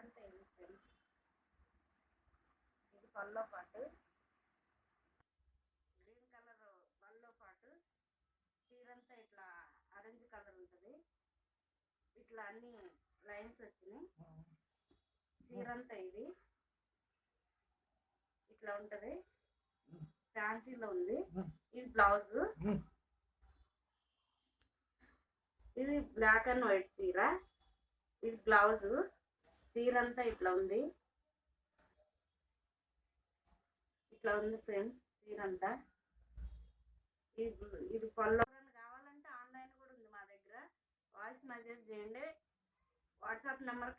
అంతా ఇది ఫ్రెండ్స్, ఇది పల్లో పాటు గ్రీన్ కలర్ పల్లో పాటు చీర అంతా ఇట్లా ఆరెంజ్ కలర్ ఉంటుంది. ఇట్లా అన్ని లైన్స్ వచ్చినాయి. చీర అంతా ఇది ఇట్లా ఉంటది, ఫ్యాన్సీలో ఉంది. ఇది బ్లౌజ్, ఇది బ్లాక్ అండ్ వైట్ చీర, ఇది బ్లౌజ్. చీర అంతా ఇట్లా ఉంది, ఇట్లా ఉంది ఫ్రెండ్స్ చీర అంతా. ఇది పళ్ళు కావాలంటే ఆన్లైన్ కూడా ఉంది మా దగ్గర. వాయిస్ మెసేజ్ చేయండి వాట్సాప్ నెంబర్కి.